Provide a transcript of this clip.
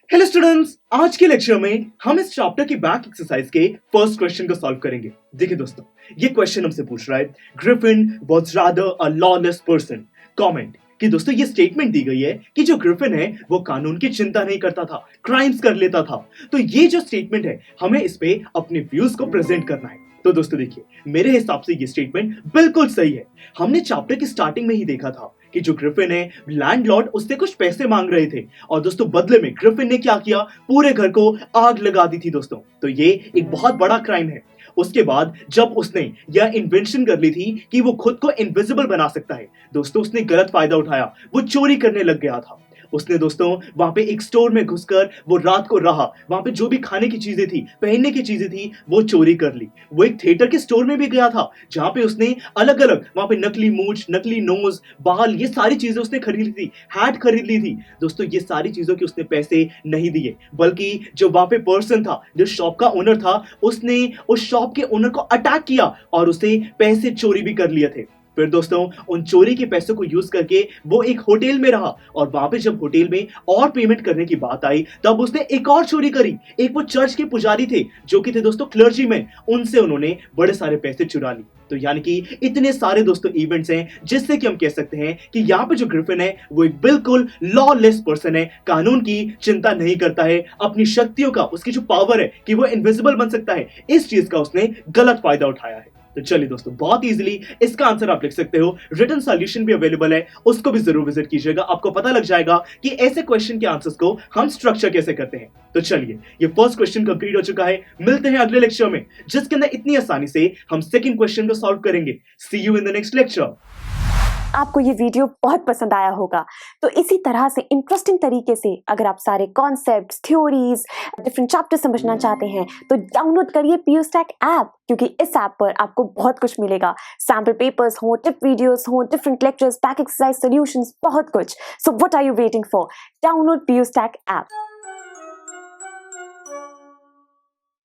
Hello students, आज के lecture में हम इस चैप्टर की बैक एक्सरसाइज के फर्स्ट क्वेश्चन को सॉल्व करेंगे। देखिए दोस्तों, ये क्वेश्चन हमसे पूछ रहा है Griffin was rather a lawless person. Comment कि दोस्तों ये स्टेटमेंट दी गई है कि जो ग्रिफिन है वो कानून की चिंता नहीं करता था, क्राइम्स कर लेता था। तो ये जो स्टेटमेंट है हमें इस पे अपने व्यूज को प्रेजेंट करना है। तो दोस्तों देखिए, मेरे हिसाब से ये स्टेटमेंट बिल्कुल सही है। हमने चैप्टर की स्टार्टिंग में ही देखा था कि जो ग्रिफिन है, लैंडलॉर्ड उससे कुछ पैसे मांग रहे थे और दोस्तों बदले में ग्रिफिन ने क्या किया, पूरे घर को आग लगा दी थी दोस्तों। तो ये एक बहुत बड़ा क्राइम है। उसके बाद जब उसने यह इन्वेंशन कर ली थी कि वो खुद को इनविजिबल बना सकता है, दोस्तों उसने गलत फायदा उठाया, वो चोरी करने लग गया था। उसने दोस्तों वहां पे एक स्टोर में घुसकर वो रात को रहा, वहां पे जो भी खाने की चीजें थी, पहनने की चीजें थी, वो चोरी कर ली। वो एक थिएटर के स्टोर में भी गया था जहां पे उसने अलग अलग वहां पे नकली मूंछ, नकली नोज, बाल, ये सारी चीजें उसने खरीद ली थी, हैट खरीद ली थी। दोस्तों ये सारी चीजों के उसने पैसे नहीं दिए, बल्कि जो वहां पे पर्सन था, जो शॉप का ओनर था, उसने उस शॉप के ओनर को अटैक किया और उसे पैसे चोरी भी कर लिए थे। फिर दोस्तों उन चोरी के पैसों को यूज करके वो एक होटल में रहा और वहां पे जब होटल में और पेमेंट करने की बात आई तब उसने एक और चोरी करी। एक वो चर्च के पुजारी थे जो कि थे दोस्तों क्लर्जीमैन, उनसे उन्होंने बड़े सारे पैसे चुरा लिए। तो यानी कि इतने सारे दोस्तों इवेंट्स हैं जिससे कि हम कह सकते हैं कि यहाँ पे जो ग्रिफिन है वो एक बिल्कुल लॉलेस पर्सन है, कानून की चिंता नहीं करता है, अपनी शक्तियों का, उसकी जो पावर है कि वो इनविजिबल बन सकता है, इस चीज का उसने गलत फायदा उठाया है। तो चलिए दोस्तों, बहुत इजीली इसका आंसर आप लिख सकते हो। रिटन सॉल्यूशन भी अवेलेबल है, उसको भी जरूर विजिट कीजिएगा। आपको पता लग जाएगा कि ऐसे क्वेश्चन के आंसर्स को हम स्ट्रक्चर कैसे करते हैं। तो चलिए, ये फर्स्ट क्वेश्चन कंप्लीट हो चुका है। मिलते हैं अगले लेक्चर में जिसके अंदर इतनी आसानी से हम सेकंड क्वेश्चन को सॉल्व करेंगे। See you in the next lecture. आपको ये वीडियो बहुत पसंद आया होगा, तो इसी तरह से इंटरेस्टिंग तरीके से अगर आप सारे कॉन्सेप्ट्स, थ्योरीज, डिफरेंट चैप्टर समझना चाहते हैं तो डाउनलोड करिए पीयूस्टैक ऐप, क्योंकि इस ऐप पर आपको बहुत कुछ मिलेगा। सैम्पल पेपर्स हो, टिप वीडियोस हो, different lectures, back exercise solutions, बहुत कुछ। So what are you waiting for? Download PuStack app.